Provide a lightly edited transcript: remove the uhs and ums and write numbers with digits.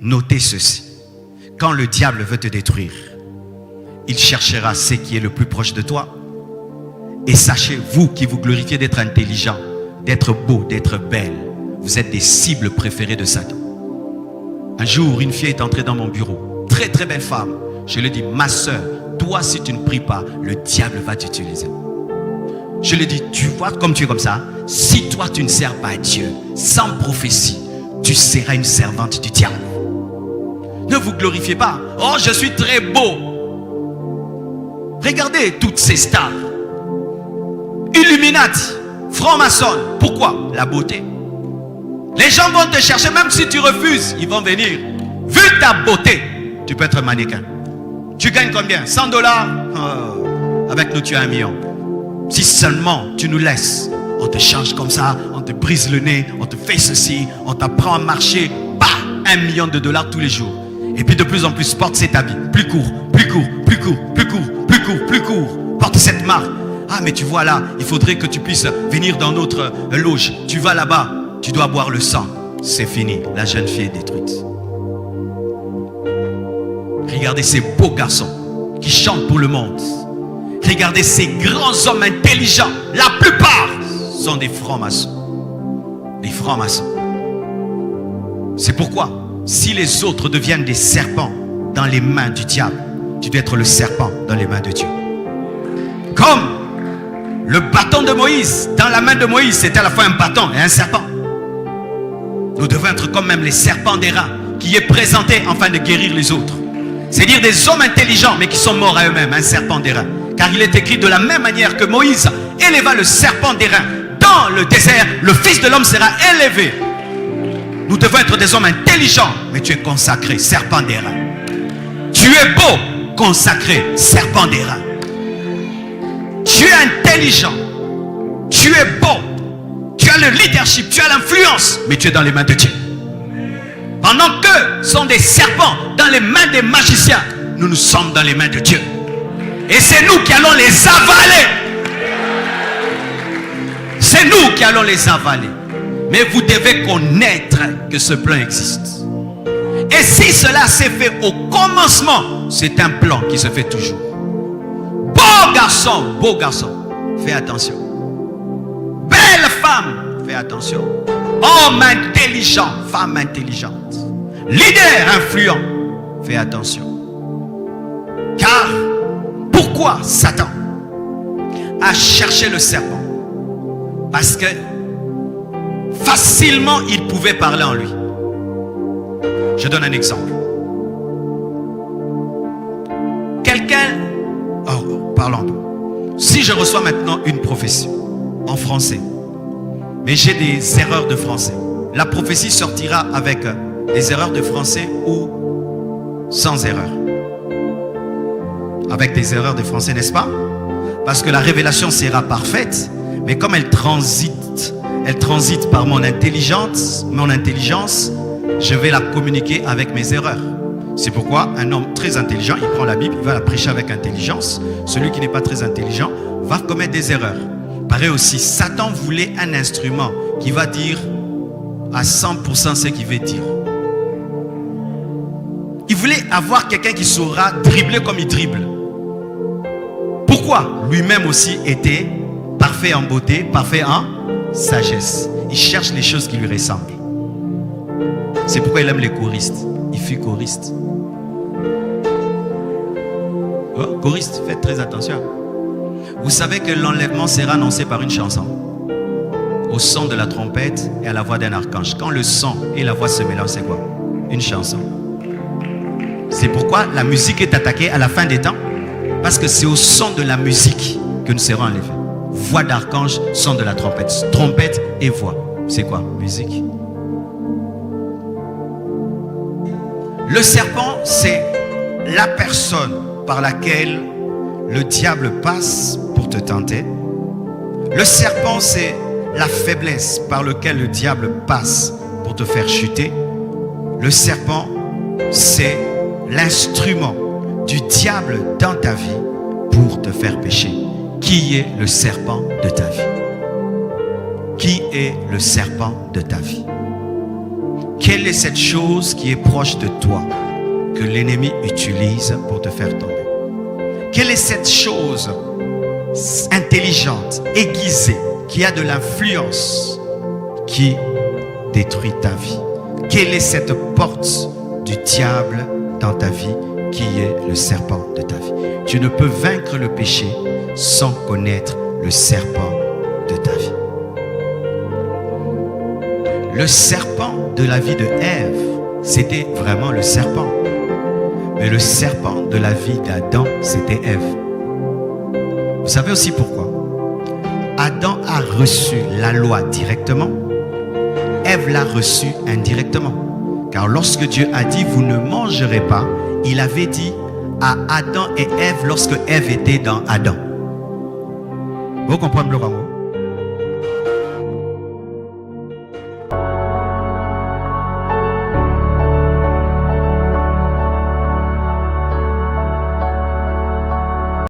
notez ceci. Quand le diable veut te détruire, il cherchera ce qui est le plus proche de toi. Et sachez, vous qui vous glorifiez d'être intelligent, d'être beau, d'être belle, vous êtes des cibles préférées de Satan. Un jour, une fille est entrée dans mon bureau. Très très belle femme. Je lui ai dit, ma soeur, toi si tu ne pries pas, le diable va t'utiliser. Je lui ai dit, tu vois comme tu es comme ça, si toi tu ne sers pas Dieu, sans prophétie, tu seras une servante du diable. Ne vous glorifiez pas. Oh, je suis très beau. Regardez toutes ces stars. Illuminati, franc-maçon. Pourquoi? La beauté. Les gens vont te chercher, même si tu refuses, ils vont venir. Vu ta beauté, tu peux être mannequin. Tu gagnes combien? 100 $? Avec nous, tu as 1 million. Si seulement tu nous laisses, on te change comme ça, on te brise le nez, on te fait ceci, on t'apprend à marcher, bah, 1 million de $ tous les jours. Et puis de plus en plus, porte cet habit, plus court, plus court, plus court, plus court, plus court, plus court. Porte cette marque. Ah, mais tu vois là, il faudrait que tu puisses venir dans notre loge. Tu vas là-bas, tu dois boire le sang. C'est fini, la jeune fille est détruite. Regardez ces beaux garçons qui chantent pour le monde. Regardez ces grands hommes intelligents. La plupart sont des francs-maçons. Des francs-maçons. C'est pourquoi, si les autres deviennent des serpents dans les mains du diable, tu dois être le serpent dans les mains de Dieu. Comme le bâton de Moïse, dans la main de Moïse, c'était à la fois un bâton et un serpent. Nous devons être comme même les serpents d'airain qui est présenté afin de guérir les autres. C'est-à-dire des hommes intelligents mais qui sont morts à eux-mêmes, un serpent d'airain. Car il est écrit de la même manière que Moïse éleva le serpent d'airain dans le désert, le Fils de l'homme sera élevé. Nous devons être des hommes intelligents, mais tu es consacré, serpent d'airain. Tu es beau, consacré, serpent d'airain. Tu es intelligent, tu es beau, tu as le leadership, tu as l'influence, mais tu es dans les mains de Dieu. Pendant qu'eux sont des serpents dans les mains des magiciens, nous sommes dans les mains de Dieu. Et c'est nous qui allons les avaler. C'est nous qui allons les avaler. Mais vous devez connaître que ce plan existe. Et si cela s'est fait au commencement, c'est un plan qui se fait toujours. Beau garçon, fais attention. Belle femme, fais attention. Homme intelligent, femme intelligente. Leader influent, fais attention. Car pourquoi Satan a cherché le serpent? Parce que facilement il pouvait parler en lui. Je donne un exemple. Quelqu'un, parlons. Si je reçois maintenant une prophétie en français, mais j'ai des erreurs de français, la prophétie sortira avec des erreurs de français ou sans erreur? Avec des erreurs de français, n'est-ce pas? Parce que la révélation sera parfaite, mais comme elle transite par mon intelligence, je vais la communiquer avec mes erreurs. C'est pourquoi un homme très intelligent, il prend la Bible, il va la prêcher avec intelligence. Celui qui n'est pas très intelligent va commettre des erreurs. Pareil aussi, Satan voulait un instrument qui va dire à 100% ce qu'il veut dire. Il voulait avoir quelqu'un qui saura dribbler comme il dribble. Pourquoi? Lui-même aussi était parfait en beauté, parfait en sagesse. Il cherche les choses qui lui ressemblent. C'est pourquoi il aime les choristes. Il fut choriste. Oh, choriste, faites très attention. Vous savez que l'enlèvement sera annoncé par une chanson. Au son de la trompette et à la voix d'un archange. Quand le son et la voix se mélangent, c'est quoi? Une chanson. C'est pourquoi la musique est attaquée à la fin des temps. Parce que c'est au son de la musique que nous serons enlevés. Voix d'archange, son de la trompette. Trompette et voix. C'est quoi? Musique. Le serpent, c'est la personne par laquelle le diable passe pour te tenter. Le serpent, c'est la faiblesse par laquelle le diable passe pour te faire chuter. Le serpent, c'est l'instrument du diable dans ta vie pour te faire pécher. Qui est le serpent de ta vie? Qui est le serpent de ta vie? Quelle est cette chose qui est proche de toi que l'ennemi utilise pour te faire tomber? Quelle est cette chose intelligente, aiguisée, qui a de l'influence, qui détruit ta vie? Quelle est cette porte du diable dans ta vie qui est le serpent de ta vie? Tu ne peux vaincre le péché sans connaître le serpent de ta vie. Le serpent de la vie de Ève, c'était vraiment le serpent. Mais le serpent de la vie d'Adam, c'était Ève. Vous savez aussi pourquoi? Adam a reçu la loi directement. Ève l'a reçue indirectement. Car lorsque Dieu a dit, vous ne mangerez pas, il avait dit à Adam et Ève lorsque Ève était dans Adam. Vous comprenez le